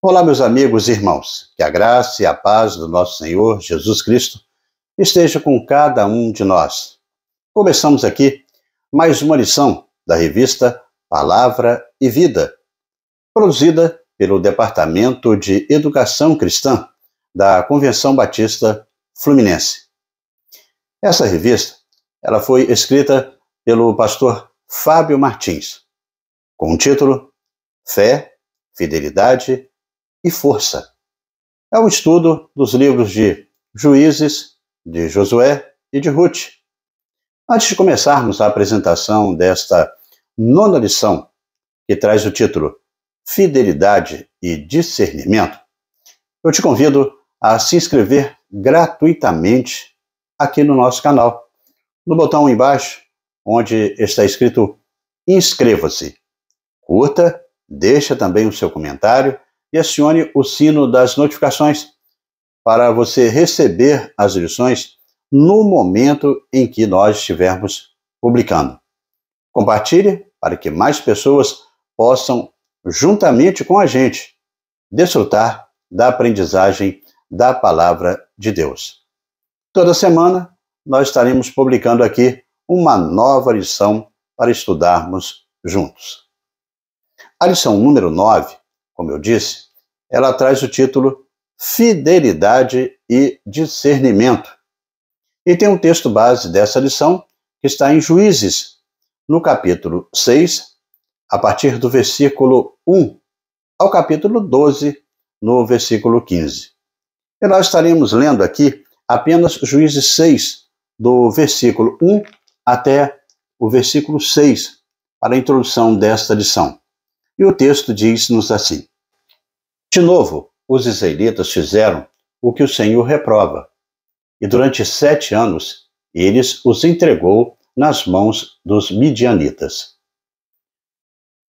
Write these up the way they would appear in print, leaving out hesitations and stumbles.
Olá, meus amigos e irmãos, que a graça e a paz do nosso Senhor Jesus Cristo esteja com cada um de nós. Começamos aqui mais uma lição da revista Palavra e Vida, produzida pelo Departamento de Educação Cristã da Convenção Batista Fluminense. Essa revista ela foi escrita pelo pastor Fábio Martins, com o título Fé, Fidelidade e Força. É um estudo dos livros de Juízes, de Josué e de Ruth. Antes de começarmos a apresentação desta nona lição, que traz o título Fidelidade e Discernimento, eu te convido a se inscrever gratuitamente aqui no nosso canal, no botão embaixo, onde está escrito Inscreva-se. Curta, deixa também o seu comentário e acione o sino das notificações para você receber as lições no momento em que nós estivermos publicando. Compartilhe para que mais pessoas possam, juntamente com a gente, desfrutar da aprendizagem da Palavra de Deus. Toda semana nós estaremos publicando aqui uma nova lição para estudarmos juntos. A lição número 9, como eu disse, ela traz o título Fidelidade e Discernimento. E tem um texto base dessa lição que está em Juízes, no capítulo 6, a partir do versículo 1 ao capítulo 12, no versículo 15. E nós estaremos lendo aqui apenas Juízes 6, do versículo 1 até o versículo 6, para a introdução desta lição. E o texto diz-nos assim: De novo, os israelitas fizeram o que o Senhor reprova, e durante 7 anos eles os entregou nas mãos dos midianitas.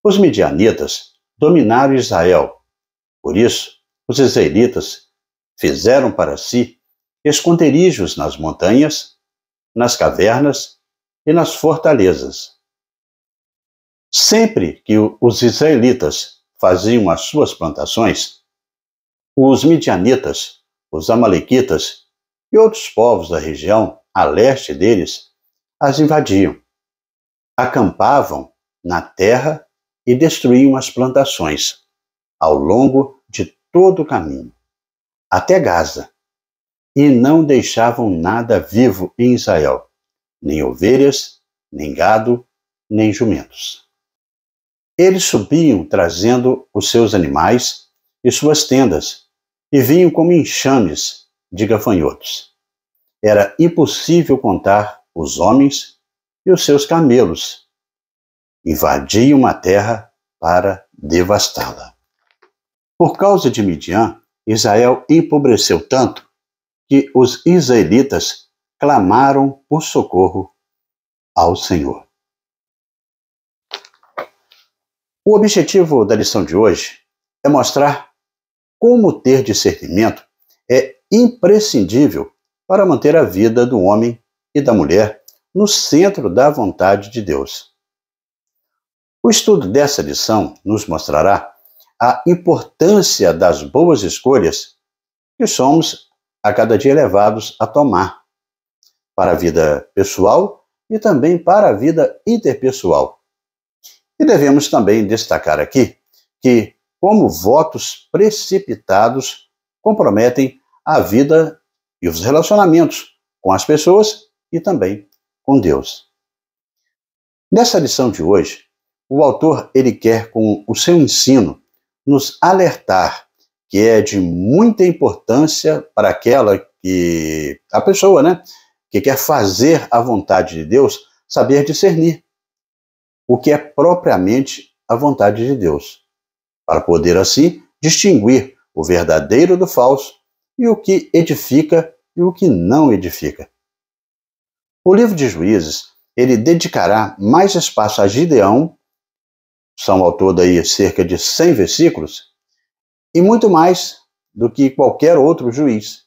Os midianitas dominaram Israel, por isso os israelitas fizeram para si esconderijos nas montanhas, nas cavernas e nas fortalezas. Sempre que os israelitas faziam as suas plantações, os midianitas, os amalequitas e outros povos da região a leste deles as invadiam, acampavam na terra e destruíam as plantações ao longo de todo o caminho, até Gaza, e não deixavam nada vivo em Israel, nem ovelhas, nem gado, nem jumentos. Eles subiam trazendo os seus animais e suas tendas, e vinham como enxames de gafanhotos. Era impossível contar os homens e os seus camelos. Invadiam a terra para devastá-la. Por causa de Midian, Israel empobreceu tanto que os israelitas clamaram por socorro ao Senhor. O objetivo da lição de hoje é mostrar como ter discernimento é imprescindível para manter a vida do homem e da mulher no centro da vontade de Deus. O estudo dessa lição nos mostrará a importância das boas escolhas que somos a cada dia levados a tomar para a vida pessoal e também para a vida interpessoal. E devemos também destacar aqui que, como votos precipitados, comprometem a vida e os relacionamentos com as pessoas e também com Deus. Nessa lição de hoje, o autor ele quer, com o seu ensino, nos alertar que é de muita importância para a pessoa, que quer fazer a vontade de Deus, saber discernir o que é propriamente a vontade de Deus, para poder assim distinguir o verdadeiro do falso e o que edifica e o que não edifica. O livro de Juízes, ele dedicará mais espaço a Gideão, são ao todo aí cerca de 100 versículos, e muito mais do que qualquer outro juiz.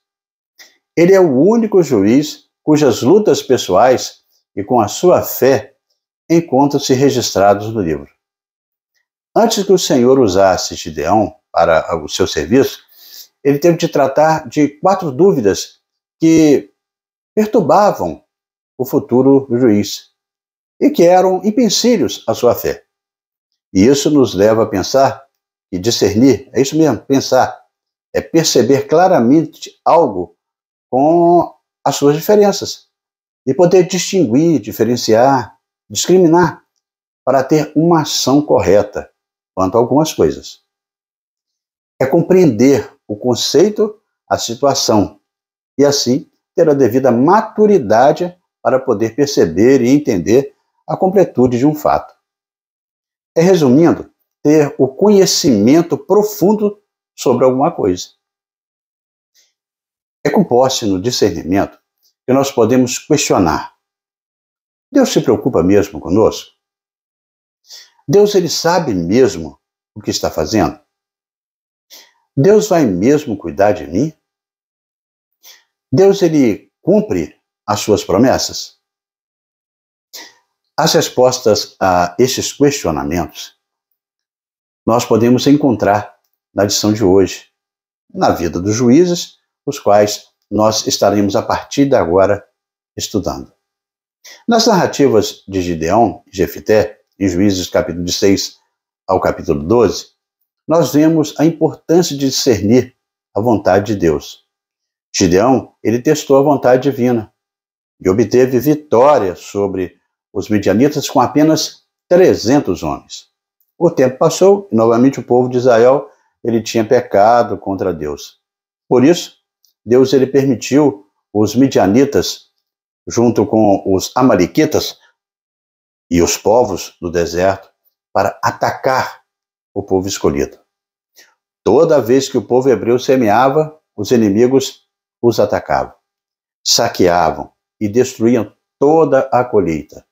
Ele é o único juiz cujas lutas pessoais e com a sua fé encontram-se registrados no livro. Antes que o Senhor usasse Gideão para o seu serviço, ele teve de tratar de 4 dúvidas que perturbavam o futuro juiz e que eram empecilhos à sua fé. E isso nos leva a pensar e discernir, é isso mesmo, pensar, é perceber claramente algo com as suas diferenças e poder distinguir, diferenciar, discriminar para ter uma ação correta quanto a algumas coisas. É compreender o conceito, a situação e assim ter a devida maturidade para poder perceber e entender a completude de um fato. É, resumindo, ter o conhecimento profundo sobre alguma coisa. É com posse no discernimento que nós podemos questionar: Deus se preocupa mesmo conosco? Deus, ele sabe mesmo o que está fazendo? Deus vai mesmo cuidar de mim? Deus, ele cumpre as suas promessas? As respostas a estes questionamentos nós podemos encontrar na lição de hoje, na vida dos juízes, os quais nós estaremos a partir de agora estudando. Nas narrativas de Gideão e Jefité, em Juízes capítulo 6 ao capítulo 12, nós vemos a importância de discernir a vontade de Deus. Gideão, ele testou a vontade divina e obteve vitória sobre os midianitas com apenas 300 homens. O tempo passou e novamente o povo de Israel ele tinha pecado contra Deus. Por isso, Deus ele permitiu os midianitas, junto com os amalequitas e os povos do deserto, para atacar o povo escolhido. Toda vez que o povo hebreu semeava, os inimigos os atacavam, saqueavam e destruíam toda a colheita.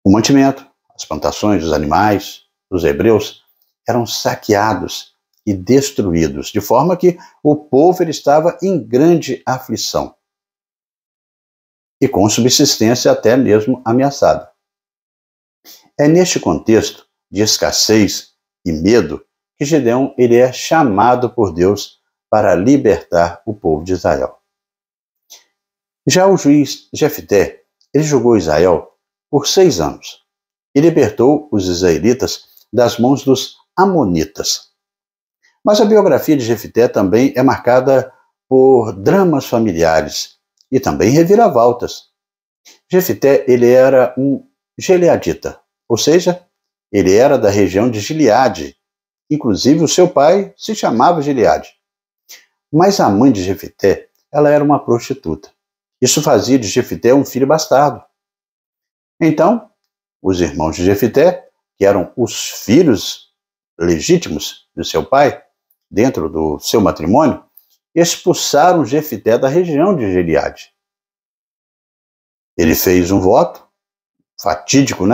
O mantimento, as plantações, os animais dos hebreus eram saqueados e destruídos, de forma que o povo ele estava em grande aflição e com subsistência até mesmo ameaçada. É neste contexto de escassez e medo que Gideão ele é chamado por Deus para libertar o povo de Israel. Já o juiz Jefité, ele julgou Israel por 6 anos e libertou os israelitas das mãos dos amonitas. Mas a biografia de Jefité também é marcada por dramas familiares e também reviravoltas. Jefité, ele era um gileadita, ou seja, ele era da região de Gileade. Inclusive, o seu pai se chamava Gileade. Mas a mãe de Jefité, ela era uma prostituta. Isso fazia de Jefité um filho bastardo. Então, os irmãos de Jefité, que eram os filhos legítimos de seu pai, dentro do seu matrimônio, expulsaram Jefité da região de Gileade. Ele fez um voto fatídico,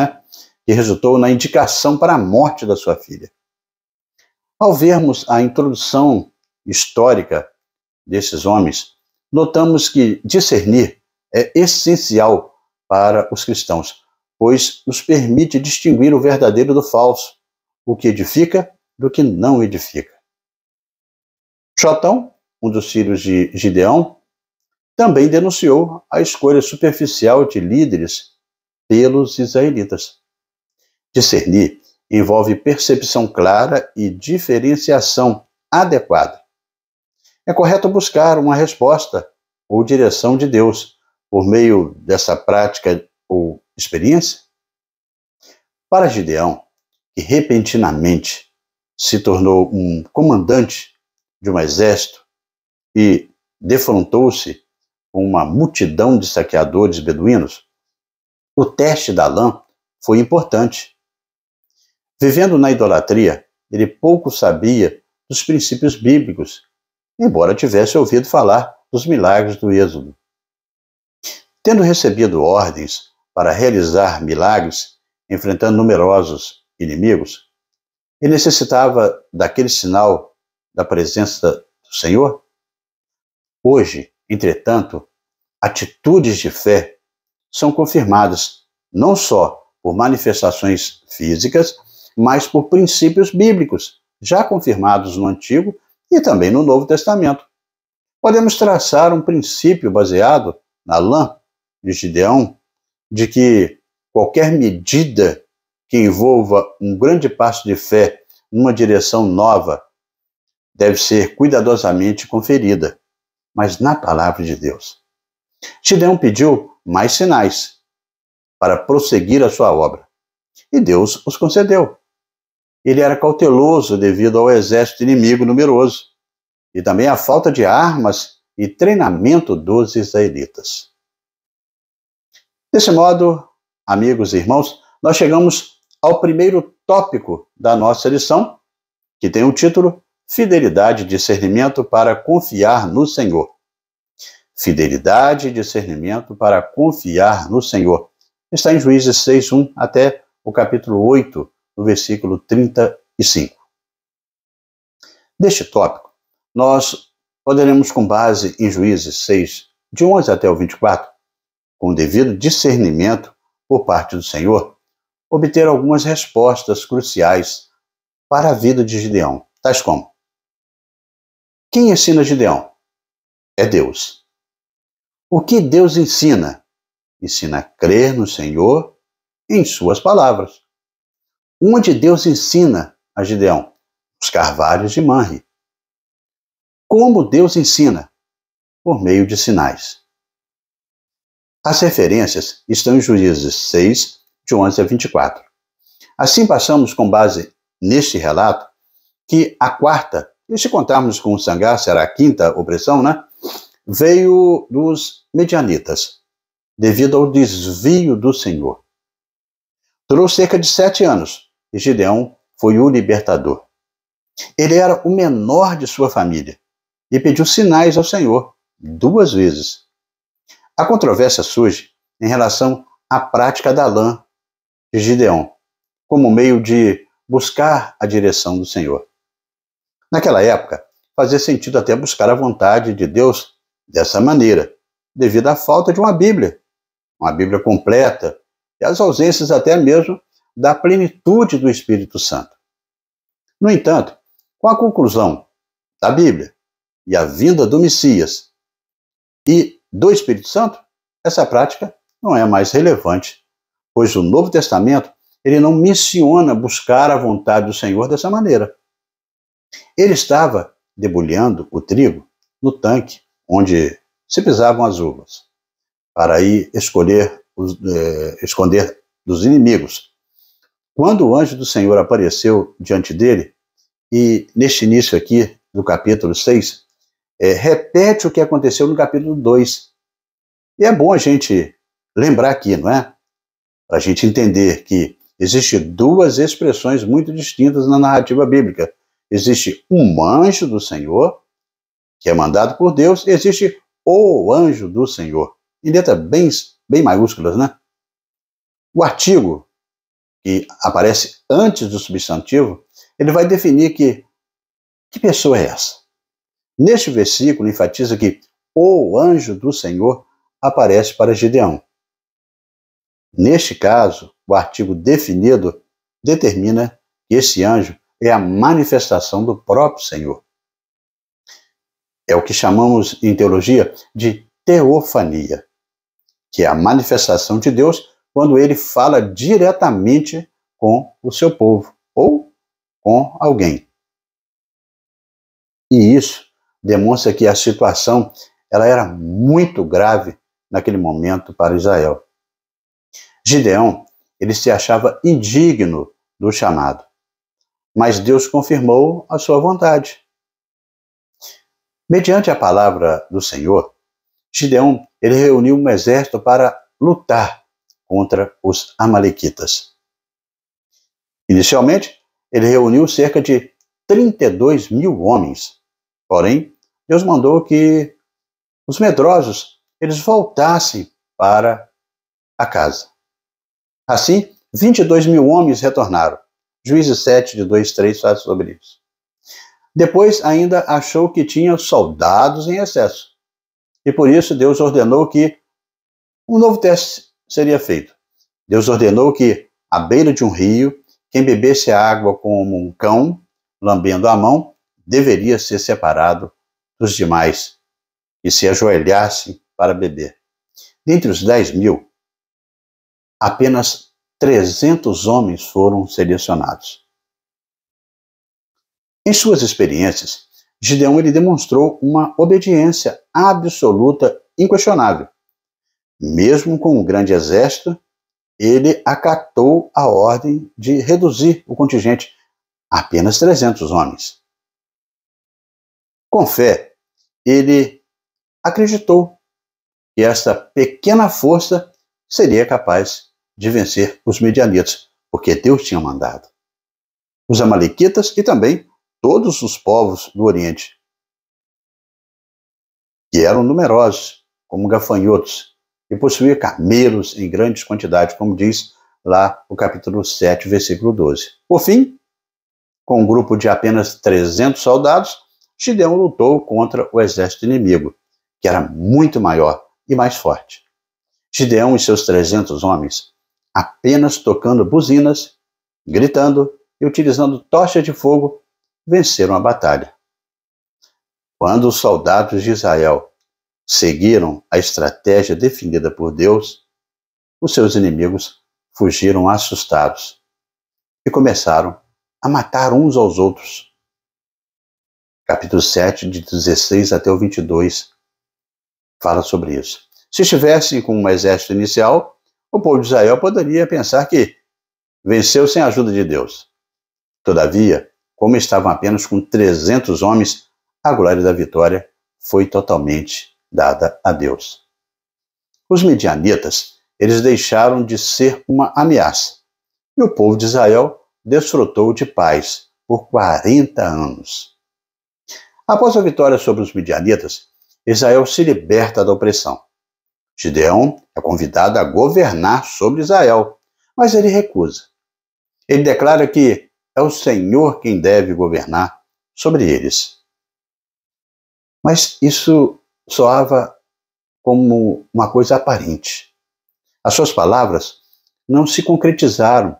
que resultou na indicação para a morte da sua filha. Ao vermos a introdução histórica desses homens, notamos que discernir é essencial para os cristãos, pois nos permite distinguir o verdadeiro do falso, o que edifica do que não edifica. Jotão, um dos filhos de Gideão, também denunciou a escolha superficial de líderes pelos israelitas. Discernir envolve percepção clara e diferenciação adequada. É correto buscar uma resposta ou direção de Deus por meio dessa prática ou experiência? Para Gideão, que repentinamente se tornou um comandante de um exército e defrontou-se com uma multidão de saqueadores beduínos, o teste da lã foi importante. Vivendo na idolatria, ele pouco sabia dos princípios bíblicos, embora tivesse ouvido falar dos milagres do Êxodo. Tendo recebido ordens para realizar milagres, enfrentando numerosos inimigos, ele necessitava daquele sinal da presença do Senhor. Hoje, entretanto, atitudes de fé são confirmadas não só por manifestações físicas, mas por princípios bíblicos, já confirmados no Antigo e também no Novo Testamento. Podemos traçar um princípio baseado na lã de Gideão, de que qualquer medida que envolva um grande passo de fé numa direção nova deve ser cuidadosamente conferida, mas na palavra de Deus. Gideão pediu mais sinais para prosseguir a sua obra, e Deus os concedeu. Ele era cauteloso devido ao exército inimigo numeroso, e também à falta de armas e treinamento dos israelitas. Desse modo, amigos e irmãos, nós chegamos ao primeiro tópico da nossa lição, que tem o título Fidelidade e discernimento para confiar no Senhor. Fidelidade e discernimento para confiar no Senhor. Está em Juízes 6:1 até o capítulo 8, no versículo 35. Deste tópico, nós poderemos, com base em Juízes 6, de 11 até o 24, com o devido discernimento por parte do Senhor, obter algumas respostas cruciais para a vida de Gideão, tais como: quem ensina Gideão? É Deus. O que Deus ensina? Ensina a crer no Senhor em suas palavras. Onde Deus ensina a Gideão? Os carvalhos de Manre. Como Deus ensina? Por meio de sinais. As referências estão em Juízes 6, de 11 a 24. Assim passamos, com base neste relato, que a quarta, e se contarmos com o Sangar, será a quinta opressão, veio dos medianitas, devido ao desvio do Senhor. Durou cerca de 7 anos, e Gideão foi o libertador. Ele era o menor de sua família, e pediu sinais ao Senhor 2 vezes. A controvérsia surge em relação à prática da lã de Gideão, como meio de buscar a direção do Senhor. Naquela época, fazia sentido até buscar a vontade de Deus dessa maneira, devido à falta de uma Bíblia completa, e às ausências até mesmo da plenitude do Espírito Santo. No entanto, com a conclusão da Bíblia e a vinda do Messias e do Espírito Santo, essa prática não é mais relevante, pois o Novo Testamento ele não menciona buscar a vontade do Senhor dessa maneira. Ele estava debulhando o trigo no tanque onde se pisavam as uvas, para aí esconder dos inimigos. Quando o anjo do Senhor apareceu diante dele, e neste início aqui do capítulo 6, repete o que aconteceu no capítulo 2. E é bom a gente lembrar aqui, não é? Para a gente entender que existem 2 expressões muito distintas na narrativa bíblica. Existe um anjo do Senhor, que é mandado por Deus, e existe o anjo do Senhor, em letras bem maiúsculas, O artigo, que aparece antes do substantivo, ele vai definir que pessoa é essa. Neste versículo, enfatiza que o anjo do Senhor aparece para Gideão. Neste caso, o artigo definido determina que esse anjo é a manifestação do próprio Senhor. É o que chamamos em teologia de teofania, que é a manifestação de Deus quando ele fala diretamente com o seu povo ou com alguém. E isso demonstra que a situação ela era muito grave naquele momento para Israel. Gideão, ele se achava indigno do chamado, mas Deus confirmou a sua vontade. Mediante a palavra do Senhor, Gideão ele reuniu um exército para lutar contra os amalequitas. Inicialmente, ele reuniu cerca de 32.000 homens. Porém, Deus mandou que os medrosos eles voltassem para a casa. Assim, 22.000 homens retornaram. Juízes 7, de 2-3, fala sobre isso. Depois, ainda achou que tinha soldados em excesso. E por isso, Deus ordenou que um novo teste seria feito. Deus ordenou que, à beira de um rio, quem bebesse a água como um cão, lambendo a mão, deveria ser separado dos demais e se ajoelhassem para beber. Dentre os 10.000, apenas 300 homens foram selecionados. Em suas experiências, Gideão ele demonstrou uma obediência absoluta, inquestionável. Mesmo com um grande exército, ele acatou a ordem de reduzir o contingente a apenas 300 homens. Com fé, ele acreditou que esta pequena força seria capaz de vencer os medianitas, porque Deus tinha mandado. Os amalequitas e também todos os povos do Oriente, que eram numerosos, como gafanhotos, e possuíam camelos em grandes quantidades, como diz lá o capítulo 7, versículo 12. Por fim, com um grupo de apenas 300 soldados, Gideão lutou contra o exército inimigo, que era muito maior e mais forte. Gideão e seus 300 homens, apenas tocando buzinas, gritando e utilizando tochas de fogo, venceram a batalha. Quando os soldados de Israel seguiram a estratégia definida por Deus, os seus inimigos fugiram assustados e começaram a matar uns aos outros. Capítulo 7, de 16 até o 22, fala sobre isso. Se estivessem com um exército inicial, o povo de Israel poderia pensar que venceu sem a ajuda de Deus. Todavia, como estavam apenas com 300 homens, a glória da vitória foi totalmente dada a Deus. Os midianitas, eles deixaram de ser uma ameaça, e o povo de Israel desfrutou de paz por 40 anos. Após a vitória sobre os midianitas, Israel se liberta da opressão. Gideão é convidado a governar sobre Israel, mas ele recusa. Ele declara que é o Senhor quem deve governar sobre eles. Mas isso soava como uma coisa aparente. As suas palavras não se concretizaram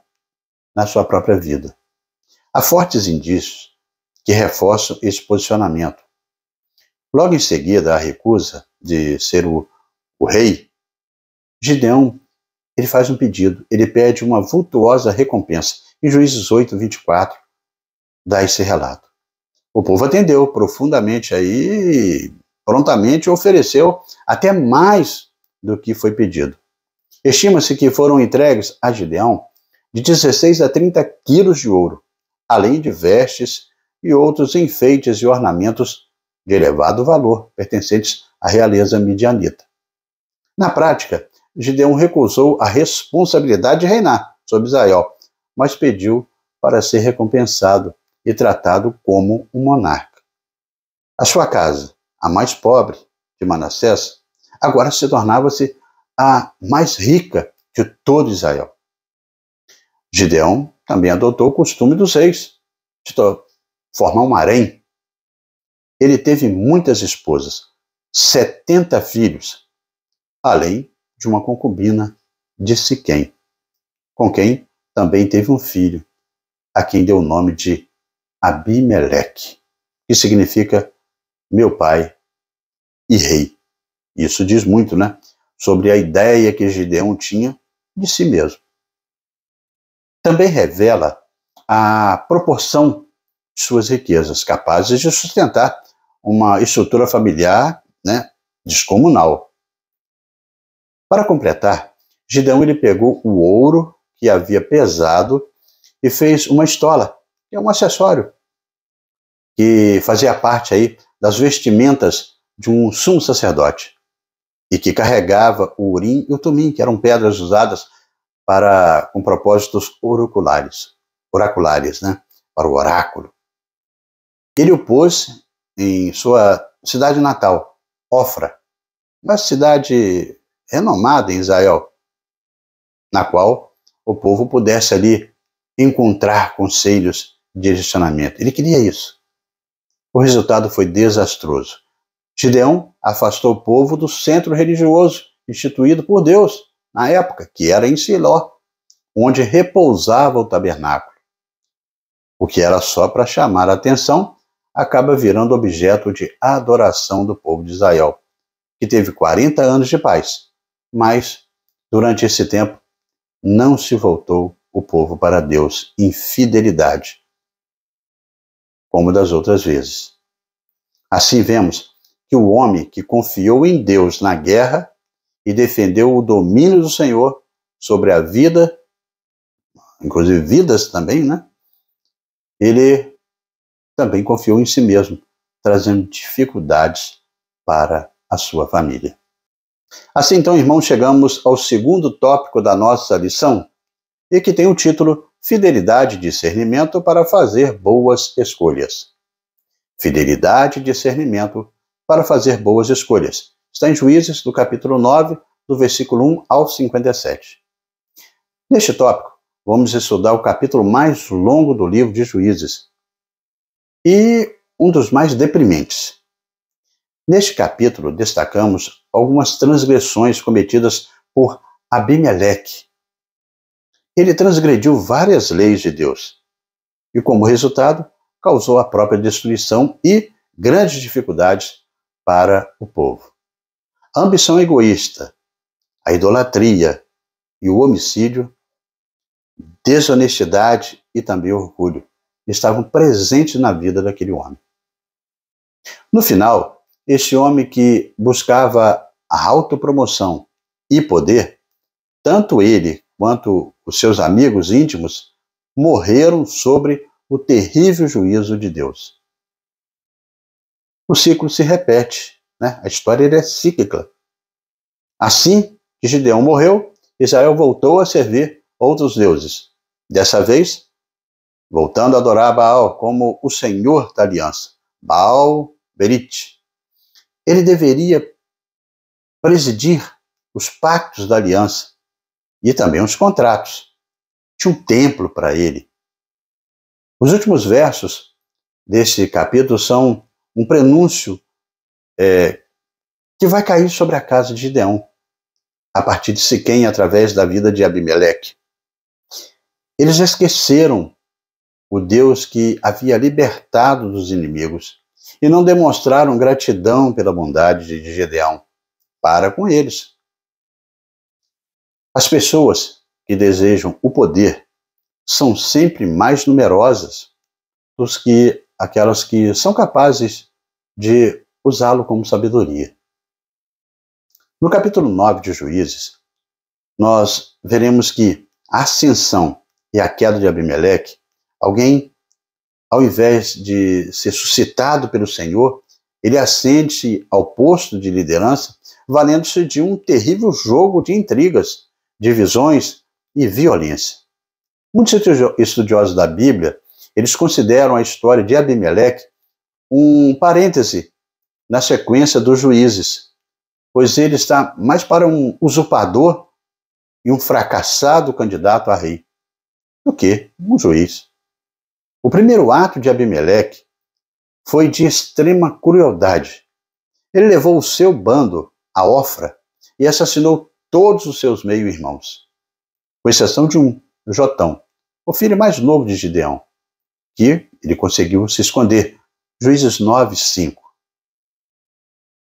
na sua própria vida. Há fortes indícios que reforçam esse posicionamento. Logo em seguida, a recusa de ser o rei, Gideão ele faz um pedido, ele pede uma vultuosa recompensa. Em Juízes 8, 24, dá esse relato. O povo atendeu profundamente aí, prontamente ofereceu até mais do que foi pedido. Estima-se que foram entregues a Gideão de 16 a 30 quilos de ouro, além de vestes e outros enfeites e ornamentos de elevado valor, pertencentes à realeza midianita. Na prática, Gideão recusou a responsabilidade de reinar sobre Israel, mas pediu para ser recompensado e tratado como um monarca. A sua casa, a mais pobre de Manassés, agora se tornava-se a mais rica de todo Israel. Gideão também adotou o costume dos reis de formar um harém. Ele teve muitas esposas, 70 filhos, além de uma concubina de Siquém, com quem também teve um filho, a quem deu o nome de Abimeleque, que significa meu pai e rei. Isso diz muito, né, sobre a ideia que Gideão tinha de si mesmo. Também revela a proporção de suas riquezas, capazes de sustentar uma estrutura familiar, né, descomunal. Para completar, Gideão ele pegou o ouro que havia pesado e fez uma estola, que é um acessório que fazia parte aí das vestimentas de um sumo sacerdote e que carregava o urim e o tumim, que eram pedras usadas com propósitos oraculares, né, para o oráculo. Ele o pôs em sua cidade natal, Ofra, uma cidade renomada em Israel, na qual o povo pudesse ali encontrar conselhos de direcionamento. Ele queria isso. O resultado foi desastroso. Gideão afastou o povo do centro religioso instituído por Deus na época, que era em Siló, onde repousava o tabernáculo. O que era só para chamar a atenção acaba virando objeto de adoração do povo de Israel, que teve 40 anos de paz, mas durante esse tempo não se voltou o povo para Deus em fidelidade, como das outras vezes. Assim vemos que o homem que confiou em Deus na guerra e defendeu o domínio do Senhor sobre a vida, inclusive vidas também, né? Ele também confiou em si mesmo, trazendo dificuldades para a sua família. Assim, então, irmãos, chegamos ao segundo tópico da nossa lição, e que tem o título Fidelidade e Discernimento para fazer boas escolhas. Fidelidade e discernimento para fazer boas escolhas. Está em Juízes, do capítulo 9, do versículo 1 ao 57. Neste tópico, vamos estudar o capítulo mais longo do livro de Juízes e um dos mais deprimentes. Neste capítulo, destacamos algumas transgressões cometidas por Abimeleque. Ele transgrediu várias leis de Deus e, como resultado, causou a própria destruição e grandes dificuldades para o povo. A ambição egoísta, a idolatria e o homicídio, desonestidade e também orgulho estavam presentes na vida daquele homem. No final, este homem que buscava a autopromoção e poder, tanto ele quanto os seus amigos íntimos morreram sobre o terrível juízo de Deus. O ciclo se repete, né? A história é cíclica. Assim que Gideão morreu, Israel voltou a servir outros deuses. Dessa vez, voltando a adorar Baal como o Senhor da aliança, Baal Berit. Ele deveria presidir os pactos da aliança e também os contratos. Tinha um templo para ele. Os últimos versos desse capítulo são um prenúncio que vai cair sobre a casa de Gideão, a partir de Siquém, através da vida de Abimeleque. Eles esqueceram o Deus que havia libertado dos inimigos e não demonstraram gratidão pela bondade de Gideão para com eles. As pessoas que desejam o poder são sempre mais numerosas do que aquelas que são capazes de usá-lo como sabedoria. No capítulo 9 de Juízes, nós veremos que a ascensão e a queda de Abimeleque, alguém, ao invés de ser suscitado pelo Senhor, ele ascende ao posto de liderança, valendo-se de um terrível jogo de intrigas, divisões e violência. Muitos estudiosos da Bíblia, eles consideram a história de Abimeleque um parêntese na sequência dos juízes, pois ele está mais para um usurpador e um fracassado candidato a rei do que um juiz. O primeiro ato de Abimeleque foi de extrema crueldade. Ele levou o seu bando a Ofra e assassinou todos os seus meio-irmãos, com exceção de um, Jotão, o filho mais novo de Gideão, que ele conseguiu se esconder. Juízes 9, 5.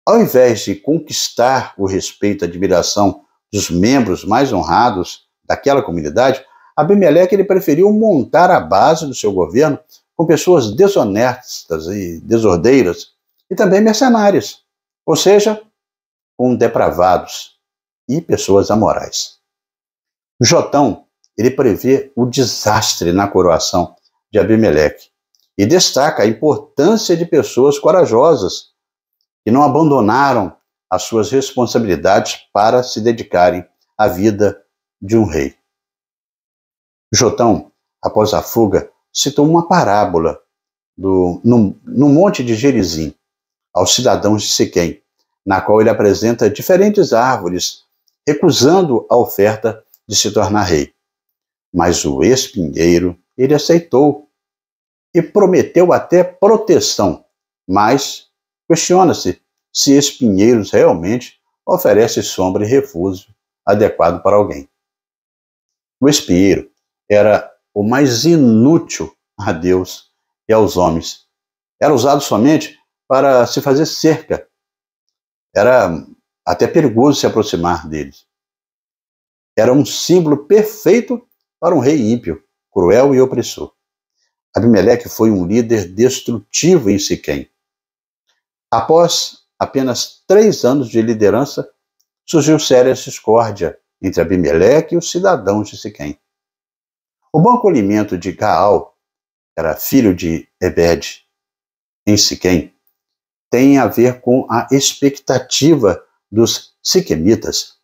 Ao invés de conquistar o respeito e admiração dos membros mais honrados daquela comunidade, Abimeleque ele preferiu montar a base do seu governo com pessoas desonestas e desordeiras e também mercenárias, ou seja, com depravados e pessoas amorais. Jotão, ele prevê o desastre na coroação de Abimeleque e destaca a importância de pessoas corajosas que não abandonaram as suas responsabilidades para se dedicarem à vida de um rei. Jotão, após a fuga, citou uma parábola no monte de Gerizim aos cidadãos de Siquém, na qual ele apresenta diferentes árvores, recusando a oferta de se tornar rei. Mas o espinheiro, ele aceitou e prometeu até proteção, mas questiona-se se espinheiros realmente oferecem sombra e refúgio adequado para alguém. O espinheiro era o mais inútil a Deus e aos homens. Era usado somente para se fazer cerca. Era até perigoso se aproximar deles. Era um símbolo perfeito para um rei ímpio, cruel e opressor. Abimeleque foi um líder destrutivo em Siquém. Após apenas 3 anos de liderança, surgiu séria discórdia entre Abimeleque e os cidadãos de Siquém. O bom acolhimento de Gaal, que era filho de Ebed, em Siquém, tem a ver com a expectativa dos siquemitas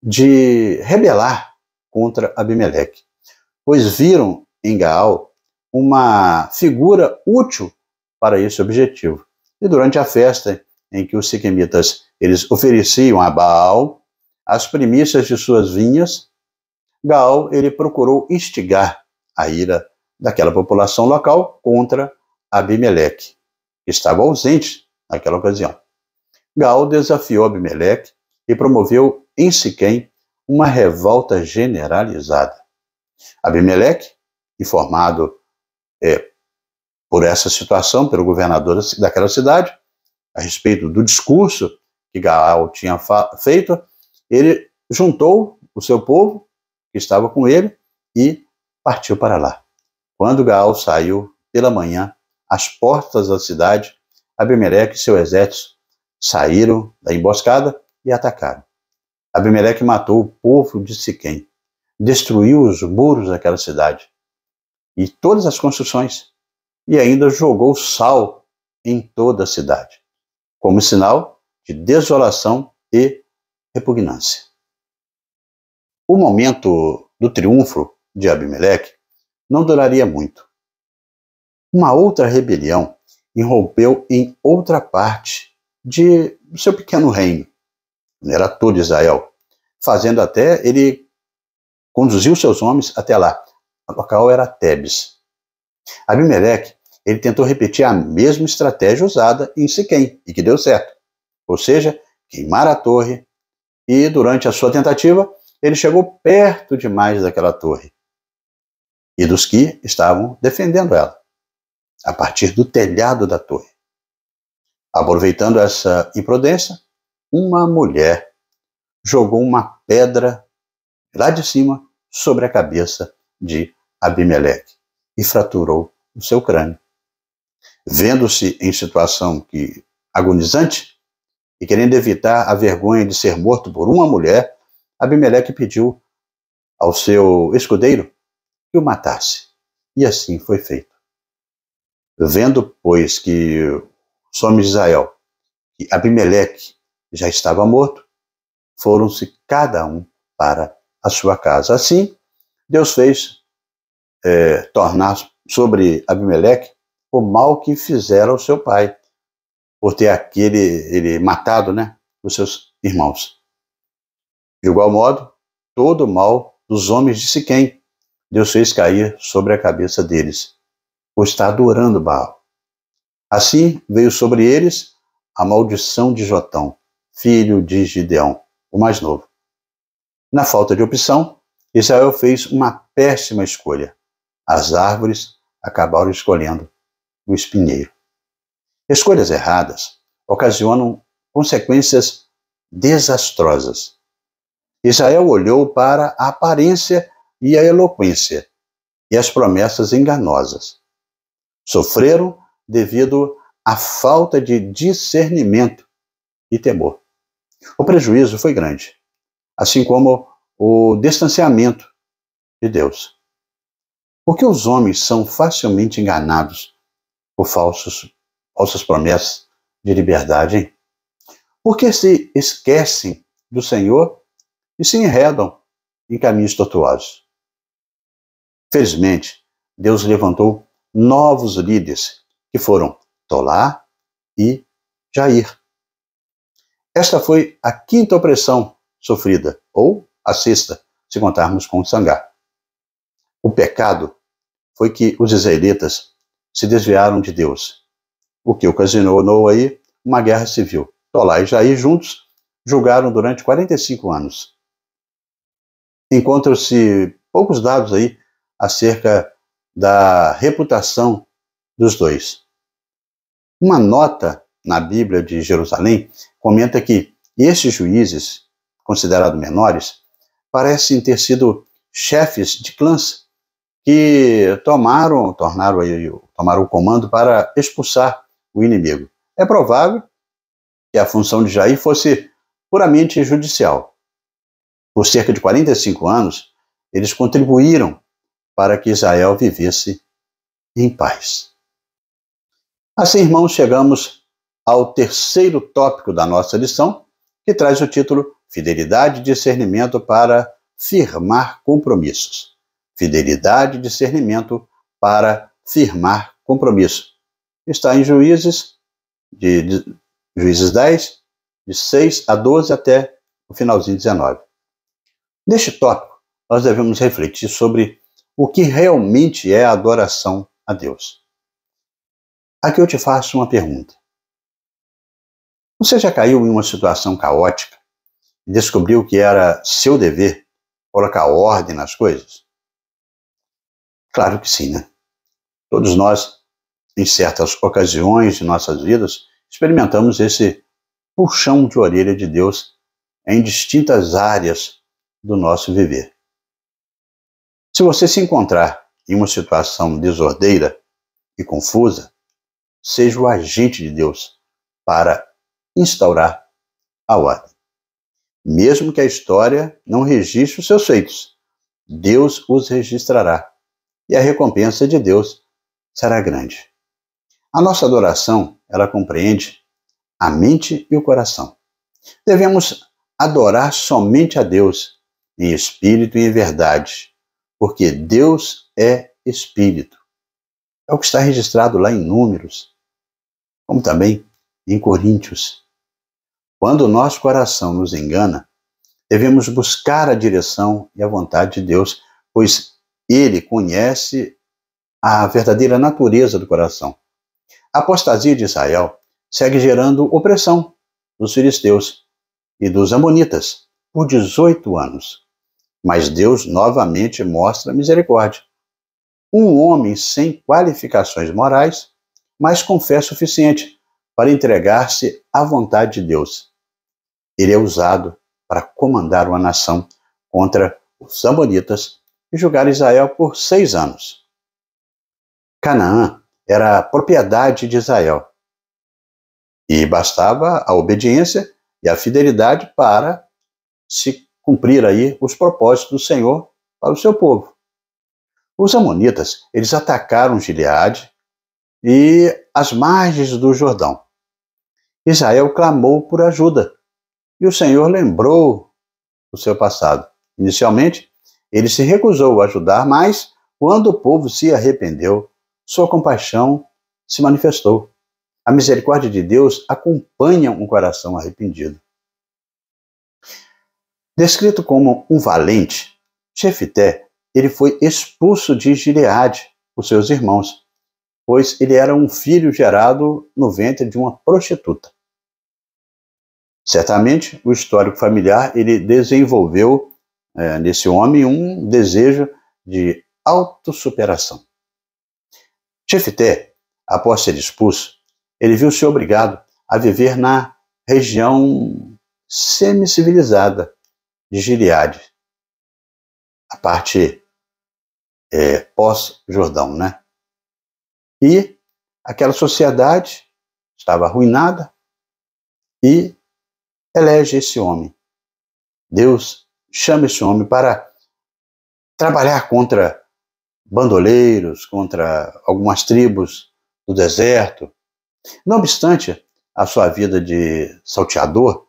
de rebelar contra Abimeleque, pois viram em Gaal uma figura útil para esse objetivo. E durante a festa em que os siquemitas eles ofereciam a Baal as primícias de suas vinhas, Gaal ele procurou instigar a ira daquela população local contra Abimeleque, que estava ausente naquela ocasião. Gaal desafiou Abimeleque e promoveu em Siquém uma revolta generalizada. Abimeleque, informado por essa situação, pelo governador daquela cidade, a respeito do discurso que Gaal tinha feito, ele juntou o seu povo, que estava com ele, e partiu para lá. Quando Gaal saiu pela manhã, às portas da cidade, Abimeleque e seu exército saíram da emboscada e atacaram. Abimeleque matou o povo de Siquém, destruiu os muros daquela cidade e todas as construções, e ainda jogou sal em toda a cidade, como sinal de desolação e repugnância. O momento do triunfo de Abimeleque não duraria muito. Uma outra rebelião irrompeu em outra parte do seu pequeno reino, era todo Israel, fazendo até ele conduzir os seus homens até lá. O local era Tebes. Abimeleque ele tentou repetir a mesma estratégia usada em Siquém e que deu certo, ou seja, queimar a torre, e durante a sua tentativa ele chegou perto demais daquela torre e dos que estavam defendendo ela, a partir do telhado da torre. Aproveitando essa imprudência, uma mulher jogou uma pedra lá de cima sobre a cabeça de Abimeleque e fraturou o seu crânio. Vendo-se em situação agonizante e querendo evitar a vergonha de ser morto por uma mulher, Abimeleque pediu ao seu escudeiro que o matasse. E assim foi feito. Vendo, pois, que os homens de Israel, que Abimeleque já estava morto, foram-se cada um para a sua casa. Assim, Deus fez tornar sobre Abimeleque o mal que fizera ao seu pai, por ter ele matado, os seus irmãos. De igual modo, todo o mal dos homens de Siquém, Deus fez cair sobre a cabeça deles, por estar adorando Baal. Assim veio sobre eles a maldição de Jotão, filho de Gideão, o mais novo. Na falta de opção, Israel fez uma péssima escolha. As árvores acabaram escolhendo o espinheiro. Escolhas erradas ocasionam consequências desastrosas. Israel olhou para a aparência e a eloquência e as promessas enganosas. Sofreram devido à falta de discernimento e temor. O prejuízo foi grande, assim como o distanciamento de Deus. Porque os homens são facilmente enganados por falsas promessas de liberdade, hein? Porque se esquecem do Senhor e se enredam em caminhos tortuosos. Felizmente, Deus levantou novos líderes, que foram Tolá e Jair. Esta foi a 5ª opressão sofrida, ou a 6ª, se contarmos com Sangar. O pecado foi que os israelitas se desviaram de Deus, o que ocasionou aí uma guerra civil. Tolá e Jair juntos julgaram durante 45 anos. Encontram-se poucos dados aí acerca da reputação dos dois. Uma nota na Bíblia de Jerusalém comenta que estes juízes, considerados menores, parecem ter sido chefes de clãs que tomaram o comando para expulsar o inimigo. É provável que a função de Jair fosse puramente judicial. Por cerca de 45 anos, eles contribuíram para que Israel vivesse em paz. Assim, irmãos, chegamos ao terceiro tópico da nossa lição, que traz o título Fidelidade e Discernimento para firmar compromissos. Fidelidade e discernimento para firmar compromisso. Está em Juízes 10, de 6 a 12 até o finalzinho 19. Neste tópico, nós devemos refletir sobre o que realmente é a adoração a Deus. Aqui eu te faço uma pergunta. Você já caiu em uma situação caótica e descobriu que era seu dever colocar ordem nas coisas? Claro que sim, né? Todos nós, em certas ocasiões de nossas vidas, experimentamos esse puxão de orelha de Deus em distintas áreas do nosso viver. Se você se encontrar em uma situação desordeira e confusa, seja o agente de Deus para instaurar a ordem. Mesmo que a história não registre os seus feitos, Deus os registrará e a recompensa de Deus será grande. A nossa adoração, ela compreende a mente e o coração. Devemos adorar somente a Deus em espírito e em verdade, porque Deus é espírito. É o que está registrado lá em Números, como também em Coríntios. Quando o nosso coração nos engana, devemos buscar a direção e a vontade de Deus, pois Ele conhece a verdadeira natureza do coração. A apostasia de Israel segue gerando opressão dos filisteus e dos amonitas por 18 anos. Mas Deus novamente mostra misericórdia. Um homem sem qualificações morais, mas com fé suficiente para entregar-se à vontade de Deus. Ele é usado para comandar uma nação contra os amonitas e julgar Israel por 6 anos. Canaã era propriedade de Israel e bastava a obediência e a fidelidade para se cumprir aí os propósitos do Senhor para o seu povo. Os amonitas, eles atacaram Gileade e as margens do Jordão. Israel clamou por ajuda e o Senhor lembrou o seu passado. Inicialmente, ele se recusou a ajudar, mas quando o povo se arrependeu, sua compaixão se manifestou. A misericórdia de Deus acompanha um coração arrependido. Descrito como um valente, Jefité, ele foi expulso de Gileade por seus irmãos, pois ele era um filho gerado no ventre de uma prostituta. Certamente, o histórico familiar ele desenvolveu nesse homem um desejo de autossuperação. Jefité, após ser expulso, ele viu-se obrigado a viver na região semi-civilizada de Gileade, a parte pós-Jordão, né? E aquela sociedade estava arruinada e elege esse homem. Deus chama esse homem para trabalhar contra bandoleiros, contra algumas tribos do deserto. Não obstante a sua vida de salteador,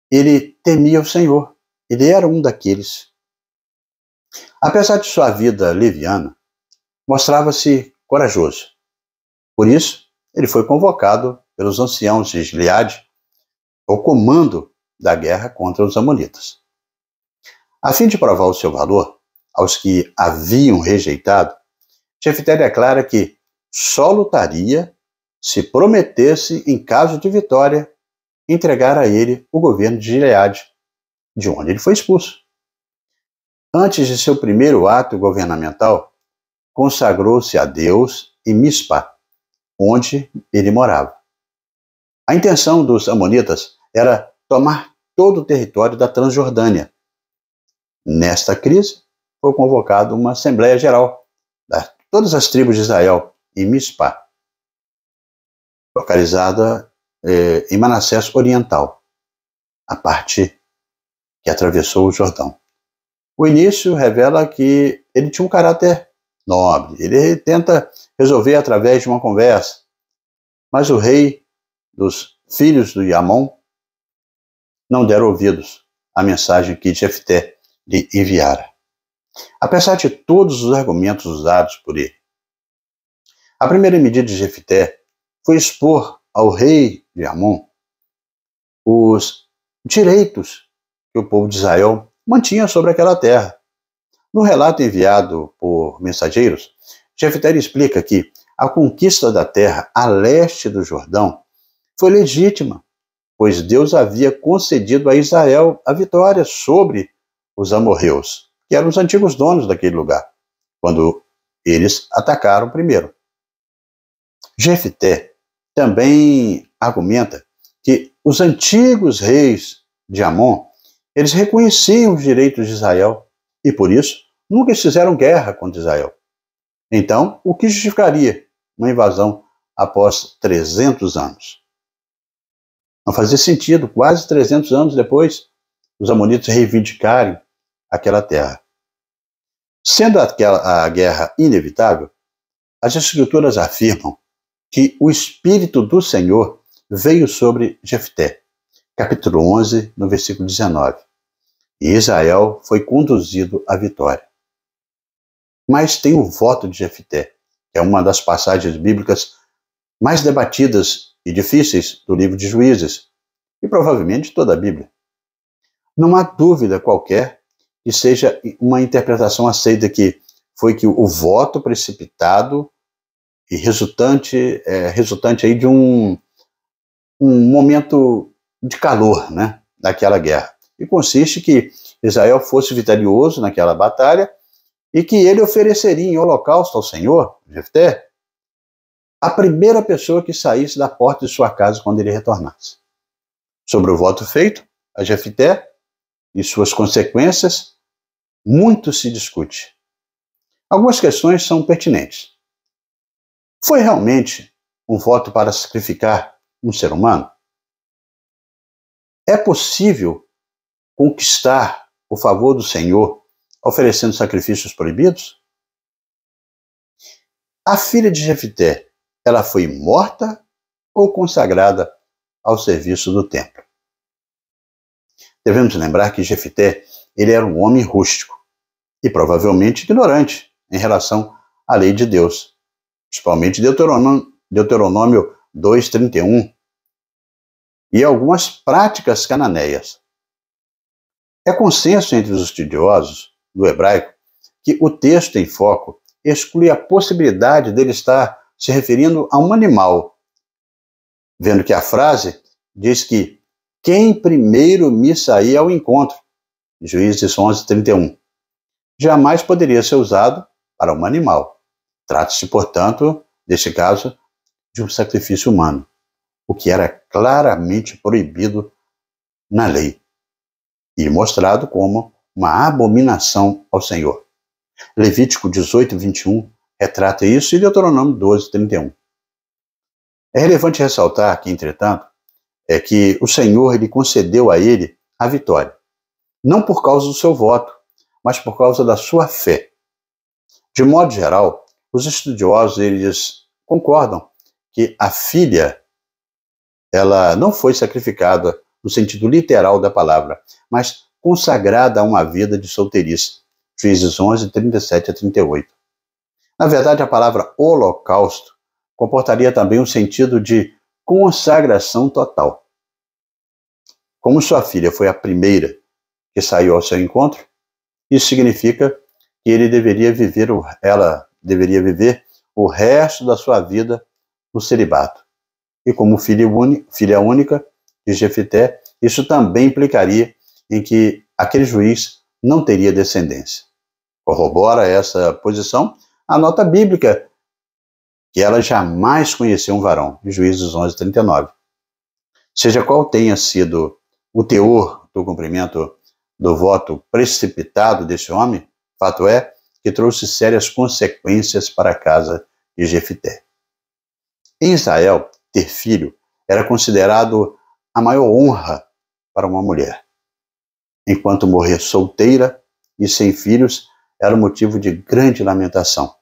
ele temia o Senhor. Ele era um daqueles. Apesar de sua vida leviana, mostrava-se corajoso. Por isso, ele foi convocado pelos anciãos de Gileade ao comando da guerra contra os amonitas. A fim de provar o seu valor aos que haviam rejeitado, Jefité declara que só lutaria se prometesse, em caso de vitória, entregar a ele o governo de Gileade, de onde ele foi expulso. Antes de seu primeiro ato governamental, consagrou-se a Deus em Mispa, onde ele morava. A intenção dos amonitas era tomar todo o território da Transjordânia. Nesta crise, foi convocada uma Assembleia Geral de todas as tribos de Israel em Mispa, localizada em Manassés Oriental, a parte que atravessou o Jordão. O início revela que ele tinha um caráter nobre, ele tenta resolver através de uma conversa, mas o rei dos filhos do Amon não deram ouvidos à mensagem que Jefté lhe enviara, apesar de todos os argumentos usados por ele. A primeira medida de Jefté foi expor ao rei de Amon os direitos que o povo de Israel mantinha sobre aquela terra. No relato enviado por mensageiros, Jefté explica que a conquista da terra a leste do Jordão foi legítima, pois Deus havia concedido a Israel a vitória sobre os amorreus, que eram os antigos donos daquele lugar, quando eles atacaram primeiro. Jefté também argumenta que os antigos reis de Amon, eles reconheciam os direitos de Israel e, por isso, nunca fizeram guerra contra Israel. Então, o que justificaria uma invasão após 300 anos? Não fazia sentido, quase 300 anos depois, os amonitas reivindicarem aquela terra. Sendo a guerra inevitável, as escrituras afirmam que o Espírito do Senhor veio sobre Jefté, capítulo 11, no versículo 19. E Israel foi conduzido à vitória. Mas tem o voto de Jefté, que é uma das passagens bíblicas mais debatidas e difíceis do livro de Juízes, e provavelmente de toda a Bíblia. Não há dúvida qualquer que seja uma interpretação aceita que foi que o voto precipitado e resultante aí de um momento de calor, né, daquela guerra. E consiste que Israel fosse vitorioso naquela batalha e que ele ofereceria em holocausto ao Senhor, Jefté, a primeira pessoa que saísse da porta de sua casa quando ele retornasse. Sobre o voto feito a Jefté e suas consequências, muito se discute. Algumas questões são pertinentes. Foi realmente um voto para sacrificar um ser humano? É possível conquistar o favor do Senhor oferecendo sacrifícios proibidos? A filha de Jefté, ela foi morta ou consagrada ao serviço do templo? Devemos lembrar que Jefté, ele era um homem rústico e provavelmente ignorante em relação à lei de Deus, principalmente Deuteronômio 2:31 e algumas práticas cananeias. É consenso entre os estudiosos do hebraico que o texto em foco exclui a possibilidade dele estar se referindo a um animal, vendo que a frase diz que quem primeiro me sair ao encontro, Juízes 11:31, jamais poderia ser usado para um animal. Trata-se, portanto, neste caso, de um sacrifício humano, o que era claramente proibido na lei e mostrado como uma abominação ao Senhor. Levítico 18:21 retrata isso e Deuteronômio 12:31. É relevante ressaltar que, entretanto, é que o Senhor ele concedeu a ele a vitória, não por causa do seu voto, mas por causa da sua fé. De modo geral, os estudiosos eles concordam que a filha ela não foi sacrificada no sentido literal da palavra, mas consagrada a uma vida de solteirice. Juízes 11:37-38. Na verdade, a palavra holocausto comportaria também um sentido de consagração total. Como sua filha foi a primeira que saiu ao seu encontro, isso significa que ela deveria viver o resto da sua vida no celibato. E como filha única de Jefté, isso também implicaria em que aquele juiz não teria descendência. Corrobora essa posição a nota bíblica que ela jamais conheceu um varão, em Juízes 11:39. Seja qual tenha sido o teor do cumprimento do voto precipitado desse homem, fato é que trouxe sérias consequências para a casa de Jefité. Em Israel, ter filho era considerado a maior honra para uma mulher, enquanto morrer solteira e sem filhos era motivo de grande lamentação.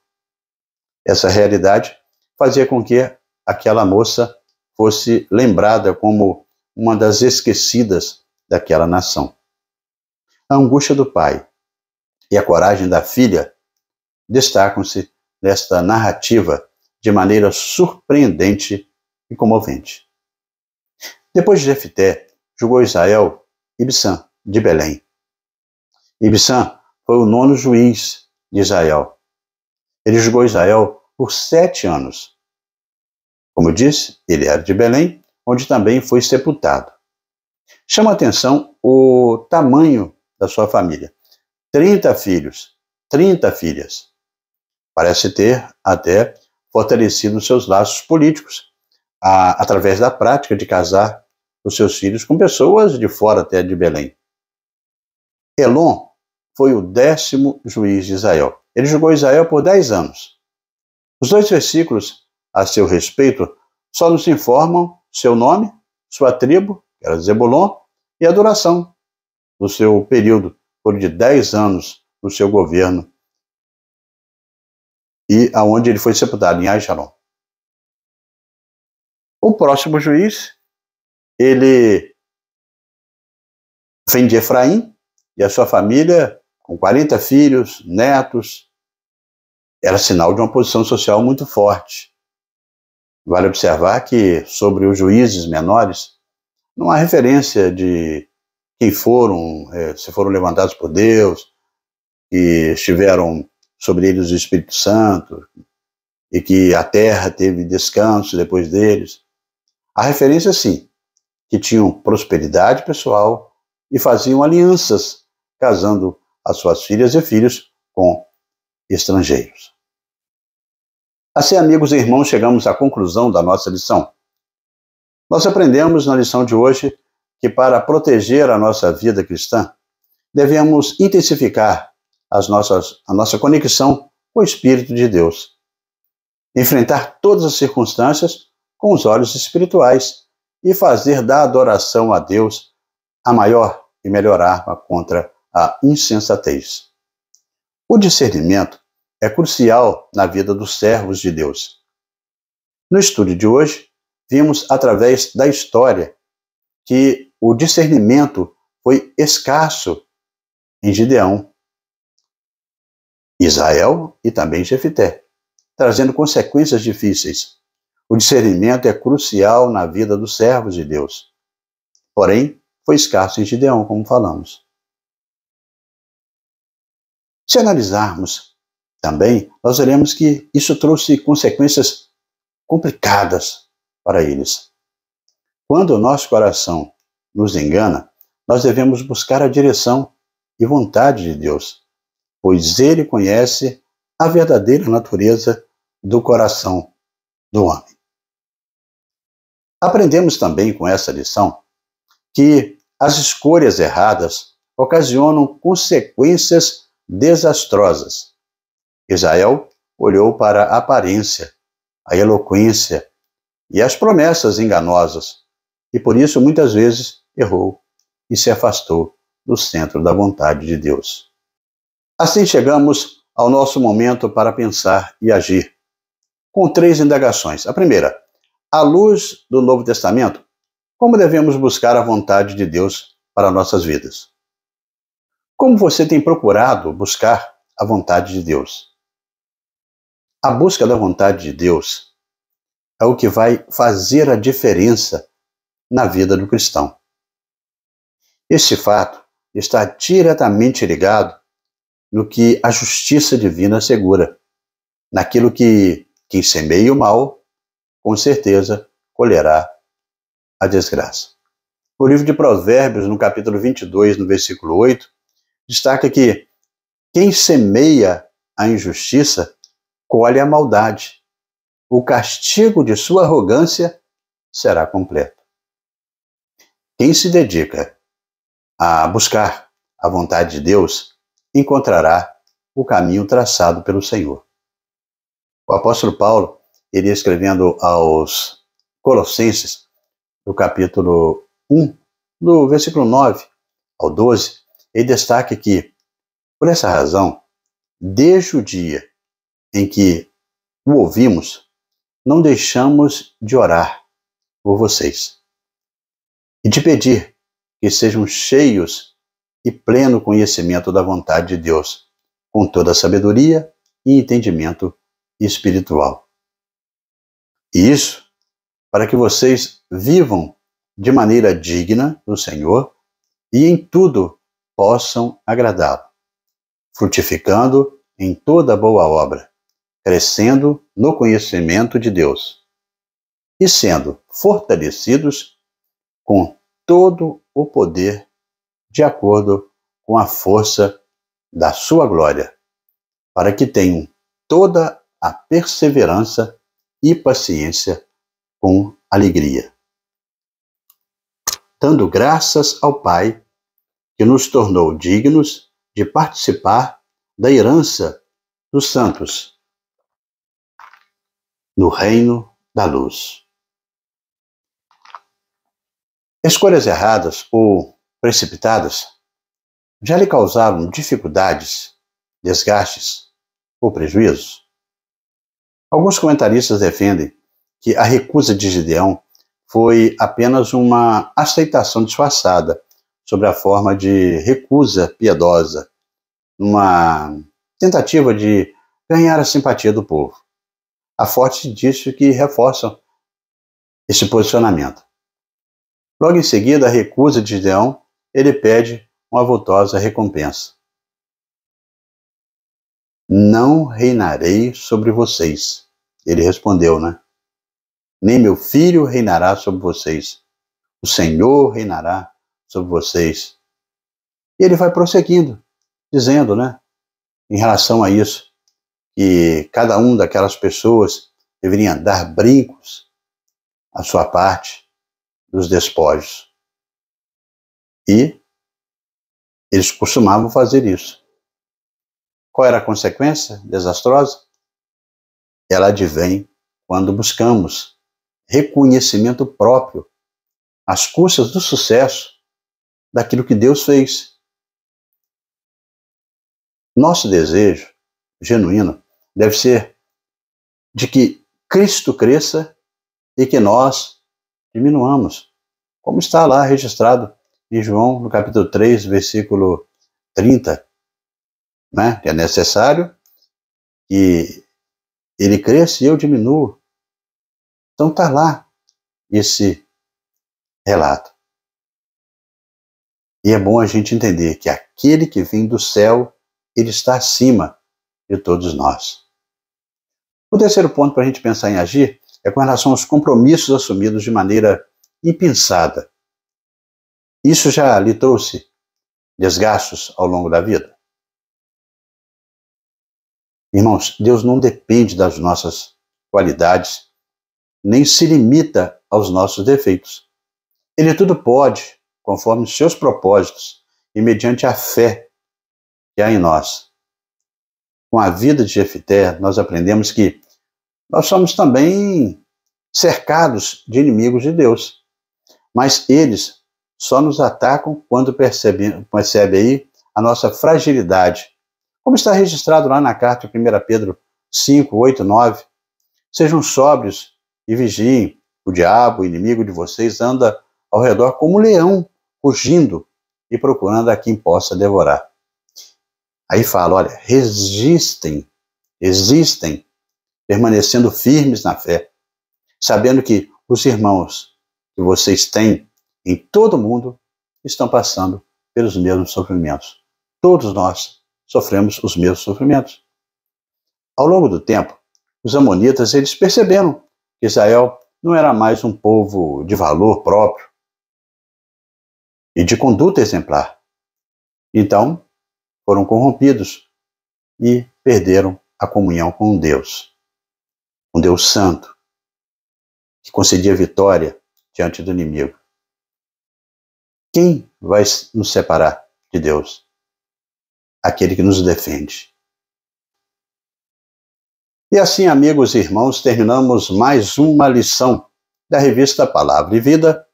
Essa realidade fazia com que aquela moça fosse lembrada como uma das esquecidas daquela nação. A angústia do pai e a coragem da filha destacam-se nesta narrativa de maneira surpreendente e comovente. Depois de Jefité, julgou Israel Ibsã, de Belém. Ibsã foi o 9º juiz de Israel. Ele julgou Israel por 7 anos. Como eu disse, ele era de Belém, onde também foi sepultado. Chama a atenção o tamanho da sua família. 30 filhos, 30 filhas. Parece ter até fortalecido seus laços políticos, através da prática de casar os seus filhos com pessoas de fora até de Belém. Elon foi o 10º juiz de Israel. Ele julgou Israel por 10 anos. Os 2 versículos a seu respeito só nos informam seu nome, sua tribo, que era Zebulon, e a duração do seu período, por de 10 anos no seu governo, e aonde ele foi sepultado, em Aijalon. O próximo juiz, ele vem de Efraim, e a sua família, com 40 filhos, netos, era sinal de uma posição social muito forte. Vale observar que, sobre os juízes menores, não há referência de quem foram, se foram levantados por Deus, que estiveram sobre eles o Espírito Santo, e que a terra teve descanso depois deles. Há referência, sim, que tinham prosperidade pessoal e faziam alianças, casando as suas filhas e filhos com estrangeiros. Assim, amigos e irmãos, chegamos à conclusão da nossa lição. Nós aprendemos na lição de hoje que para proteger a nossa vida cristã, devemos intensificar a nossa conexão com o Espírito de Deus. Enfrentar todas as circunstâncias com os olhos espirituais e fazer da adoração a Deus a maior e melhor arma contra a insensatez. O discernimento é crucial na vida dos servos de Deus. No estudo de hoje, vimos através da história que o discernimento foi escasso em Gideão, Israel e também Jefité, trazendo consequências difíceis. O discernimento é crucial na vida dos servos de Deus. Porém, foi escasso em Gideão, como falamos. Se analisarmos também, nós veremos que isso trouxe consequências complicadas para eles. Quando o nosso coração nos engana, nós devemos buscar a direção e vontade de Deus, pois Ele conhece a verdadeira natureza do coração do homem. Aprendemos também com essa lição que as escolhas erradas ocasionam consequências desastrosas. Israel olhou para a aparência, a eloquência e as promessas enganosas, e por isso muitas vezes errou e se afastou do centro da vontade de Deus. Assim chegamos ao nosso momento para pensar e agir, com 3 indagações. A primeira, à luz do Novo Testamento, como devemos buscar a vontade de Deus para nossas vidas? Como você tem procurado buscar a vontade de Deus? A busca da vontade de Deus é o que vai fazer a diferença na vida do cristão. Este fato está diretamente ligado no que a justiça divina assegura, naquilo que quem semeia o mal, com certeza, colherá a desgraça. O livro de Provérbios, no capítulo 22, no versículo 8, destaca que quem semeia a injustiça colhe a maldade. O castigo de sua arrogância será completo. Quem se dedica a buscar a vontade de Deus encontrará o caminho traçado pelo Senhor. O apóstolo Paulo, ele escrevendo aos Colossenses, no capítulo 1, do versículo 9 ao 12, ele destaca que, por essa razão, desde o dia em que o ouvimos, não deixamos de orar por vocês e de pedir que sejam cheios e pleno conhecimento da vontade de Deus, com toda a sabedoria e entendimento espiritual. E isso para que vocês vivam de maneira digna do Senhor e em tudo possam agradá-lo, frutificando em toda boa obra, crescendo no conhecimento de Deus e sendo fortalecidos com todo o poder de acordo com a força da sua glória, para que tenham toda a perseverança e paciência com alegria, dando graças ao Pai que nos tornou dignos de participar da herança dos santos no reino da luz. Escolhas erradas ou precipitadas já lhe causaram dificuldades, desgastes ou prejuízos? Alguns comentaristas defendem que a recusa de Gideão foi apenas uma aceitação disfarçada, sob a forma de recusa piedosa, uma tentativa de ganhar a simpatia do povo. Há fontes disso que reforçam esse posicionamento. Logo em seguida, a recusa de Gideão, ele pede uma vultosa recompensa. Não reinarei sobre vocês. Ele respondeu, Nem meu filho reinará sobre vocês. O Senhor reinará sobre vocês. E ele vai prosseguindo, dizendo, em relação a isso, que cada um daquelas pessoas deveria dar brincos à sua parte dos despojos. E eles costumavam fazer isso. Qual era a consequência desastrosa? Ela advém quando buscamos reconhecimento próprio às custas do sucesso daquilo que Deus fez. Nosso desejo genuíno deve ser de que Cristo cresça e que nós diminuamos, como está lá registrado em João, no capítulo 3, versículo 30, que é necessário que ele cresça e eu diminuo. Então está lá esse relato. E é bom a gente entender que aquele que vem do céu, ele está acima de todos nós. O terceiro ponto para a gente pensar em agir é com relação aos compromissos assumidos de maneira impensada. Isso já lhe trouxe desgastos ao longo da vida? Irmãos, Deus não depende das nossas qualidades, nem se limita aos nossos defeitos. Ele tudo pode, conforme os seus propósitos e mediante a fé que há em nós. Com a vida de Jefté, nós aprendemos que nós somos também cercados de inimigos de Deus, mas eles só nos atacam quando percebem aí a nossa fragilidade. Como está registrado lá na carta de 1 Pedro 5, 8, 9. Sejam sóbrios e vigiem. O diabo, o inimigo de vocês, anda ao redor como um leão, rugindo e procurando a quem possa devorar. Aí fala, olha, resistem, permanecendo firmes na fé, sabendo que os irmãos que vocês têm em todo o mundo estão passando pelos mesmos sofrimentos. Todos nós sofremos os mesmos sofrimentos. Ao longo do tempo, os amonitas, eles perceberam que Israel não era mais um povo de valor próprio e de conduta exemplar. Então, foram corrompidos e perderam a comunhão com Deus, um Deus santo, que concedia vitória diante do inimigo. Quem vai nos separar de Deus? Aquele que nos defende. E assim, amigos e irmãos, terminamos mais uma lição da revista Palavra e Vida.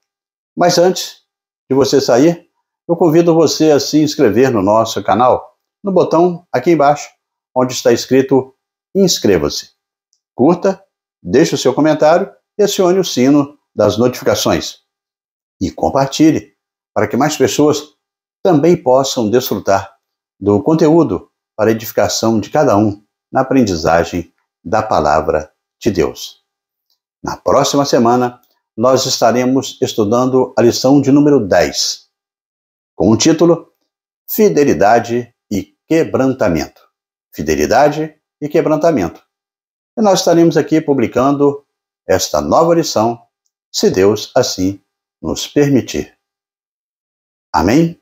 Mas antes de você sair, eu convido você a se inscrever no nosso canal, no botão aqui embaixo, onde está escrito Inscreva-se. Curta, deixe o seu comentário e acione o sino das notificações. E compartilhe, para que mais pessoas também possam desfrutar do conteúdo para edificação de cada um na aprendizagem da Palavra de Deus. Na próxima semana, nós estaremos estudando a lição de número 10, com o título Fidelidade e Quebrantamento. Fidelidade e Quebrantamento. E nós estaremos aqui publicando esta nova lição, se Deus assim nos permitir. Amém?